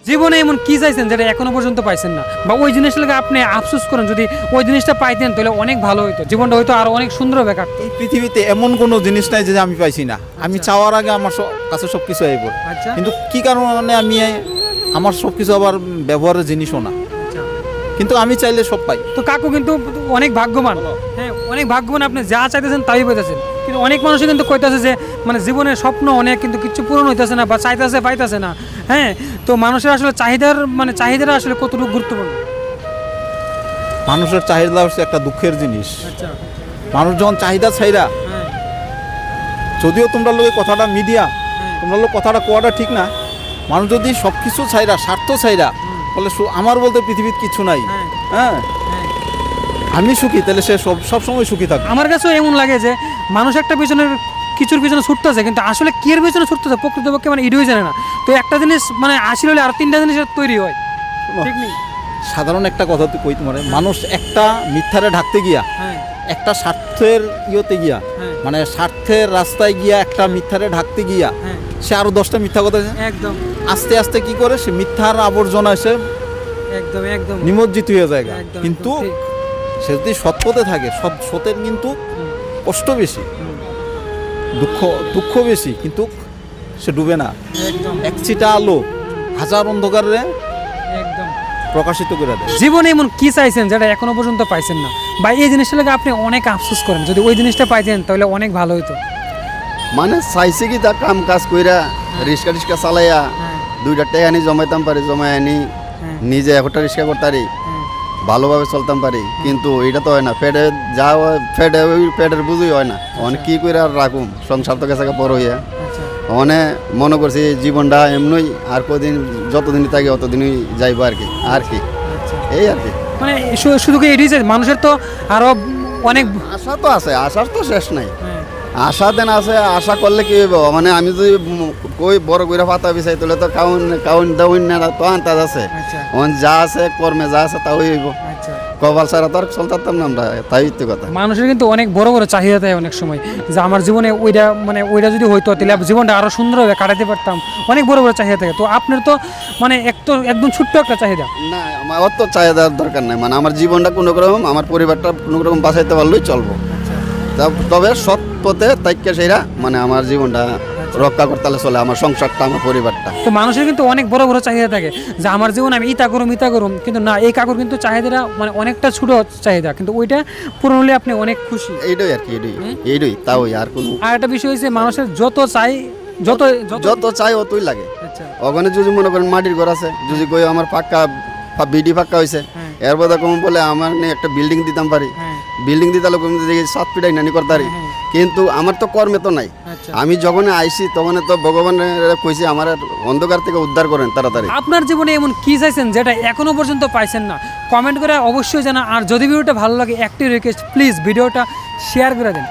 জীবনে এমন কি চাইছেন যেটা এখনো পর্যন্ত পাইছেন না, বা ওই জিনিসটাকে আপনি আফসোস করেন যদি ওই জিনিসটা পাইতেন তাহলে অনেক ভালো হতো, জীবনটা হয়তো আরো অনেক সুন্দর হবে কাটতো। এই পৃথিবীতে এমন কোনো জিনিস নাই যে আমি পাইছি না। আমি চাওয়ার আগে আমার কাছে সব কিছু আইব, আচ্ছা কিন্তু কি কারণে আমি আমার সব কিছু আবার ব্যবহারের জিনিসও না, আচ্ছা। কিন্তু আমি চাইলে সব পাই। তো কাকু কিন্তু অনেক ভাগ্যবান, হ্যাঁ অনেক ভাগ্যবান, আপনি যা চাইতেছেন তাই পাইতেছেন। কিন্তু অনেক মানুষই কিন্তু কইতাছে যে মানে জীবনের স্বপ্ন অনেক কিন্তু কিছু পূরণ হইতেছে না বা চাইতেছে পাইতেছে না। হ্যাঁ, তো মানুষের আসলে চাহিদাটা আসলে কতটুকু গুরুত্বপূর্ণ? মানুষের চাহিদা হচ্ছে একটা দুঃখের জিনিস। আচ্ছা, মানুষ যখন চাহিদা ছাইরা, হ্যাঁ যদিও তোমরা লোক কথাটা মিডিয়া, হ্যাঁ তোমরা লোক কথাটা কোয়াটা ঠিক না। মানুষ যদি সব কিছু ছাইরা, স্বার্থ ছাইরা, বলে আমার বলতে পৃথিবীর কিছু নাই, হ্যাঁ হ্যাঁ হ্যাঁ। আমি সুখী, তাহলে সে সব সময় সুখী থাকবে। আমার কাছেও এমন লাগে যে মানুষ একটা কিছুর পিছনে ছুটতেছে, কিন্তু আসলে কি এর পিছনে ছুটতেছে প্রকৃতপক্ষে মানে ইডুই জানে না। তো একটা জিনিস মানে আসলে হলে আর তিনটা জিনিসের তৈরি হয়, ঠিক নেই? সাধারণ একটা কথা তুই কই তোমার, মানুষ একটা মিথ্যারে ঢাকতে গিয়া, হ্যাঁ একটা স্বার্থের ইয়েতে গিয়া, হ্যাঁ মানে স্বার্থের রাস্তায় গিয়া একটা মিথ্যারে ঢাকতে গিয়া হ্যাঁ, সে আরো 10টা মিথ্যা কথা একদম আস্তে আস্তে কি করে, সে মিথ্যার আবর্জনা এসে একদম একদম নিমজ্জিত হয়ে যায়। একদম, কিন্তু একদম ঠিক। সে যদি সৎ পথে থাকে, সতের কিন্তু হুম, কষ্ট বেশি, হুম, দুঃখ বেশি, কিন্তু সে ডুবে না। একদম এক ছিটা আলো হাজার অন্ধকারে একদম। প্রকাশিত করে দেয়। জীবনে এমন কি চাইছেন যেটা এখনো পর্যন্ত পাইছেন না, বা এই জিনিসটা লাগে আপনি অনেক আফসোস করেন যদি ওই জিনিসটা পাইতেন তাহলে অনেক ভালো হতো? মানে চাইছে কি তা কাম কাজ কইরা রিক্সা টিক্সা চালাইয়া হ্যাঁ 2টা টাকা আনি জমাইতাম পারি, জমাই আনি হ্যাঁ নিজে একটা রিক্সা করতারি, হ্যাঁ, ভালোভাবে চলতাম পারি। কিন্তু এটা তো হয় না, পেটে যা হয় ওই পেটের বুঝই হয় না। অনেক কি করে আর রাখুম, সংসার তো গেছে বড় হইয়া। আচ্ছা অনেক মনে করছি জীবনটা এমনই, আর কদিন যতদিনই থাকে অতদিনই যাইবো আর কি আচ্ছা। এই আর কি। মানে শুধু কি এটাই চাই? মানুষের তো আরো অনেক আশা তো আছে, আশার তো শেষ নাই। হ্যাঁ, আশা দেন আছে, আশা করলে কি হইব? মানে আমি যদি কই বড় কইরা পাতা বিছাই তাহলে তো কাউন দাউন না তো আন্তাজ আছে। আচ্ছা যা আছে কর্মে যা আছে তাও হইব, আচ্ছা। কপাল ছাড়া তো আর চলতাম না আমরা, তাই তো কথা। মানুষের কিন্তু অনেক বড় বড় চাহিদা থাকে অনেক সময়, যে আমার জীবনে ওইটা যদি হইতো তাহলে জীবনটা আরো সুন্দরভাবে কাটাতে পারতাম। অনেক বড় বড় চাহিদা থাকে, তো আপনার তো মানে একদম ছোট্ট একটা চাহিদা। না, আমার অত চাহিদার দরকার নাই। মানে আমার জীবনটা কোনো রকম, আমার পরিবারটা কোনো রকম বাঁচাইতে পারলেই চলবো। তবে সৎ পথে তাইকে সেইরা মানে আমার জীবনটা রক্ষা করতে হলে চলে, আমার সংসারটা, আমার পরিবারটা। তো মানুষের কিন্তু অনেক বড় বড় চাহিদা থাকে, যে আমার জীবন আমি ইতা করুম, কিন্তু না, এই কাকুর কিন্তু চাহিদাটা মানে অনেকটা ছোট চাহিদা, কিন্তু ওইটা পূরণ হলে আপনি অনেক খুশি। এইটাই আর কি, এইটাই তাও আর কোনো। আর একটা বিষয় হচ্ছে মানুষের যত যত চাই অতই লাগে। আচ্ছা ওখানে যদি মনে করেন মাটির ঘর আছে, যদি কই আমার বিডি পাক্কা হয়েছে, হ্যাঁ এর বোধ কম বলে আমার নিয়ে একটা বিল্ডিং দিতাম পারি, হ্যাঁ বিল্ডিং দিতে লোক 7 ফিটাই নানি করতারি। হ্যাঁ, কিন্তু আমার তো কর্মে তো নাই। আচ্ছা। আমি যখন আইসি তখন তো ভগবান কইছে আমার অন্ধকার থেকে উদ্ধার করেন তাড়াতাড়ি। আপনার জীবনে এমন কি চাইছেন যেটা এখনো পর্যন্ত পাইছেন না? কমেন্ট করে অবশ্যই জানা। আর যদি ভিডিওটা ভালো লাগে একটি রিকোয়েস্ট, প্লিজ ভিডিওটা শেয়ার করে দেন।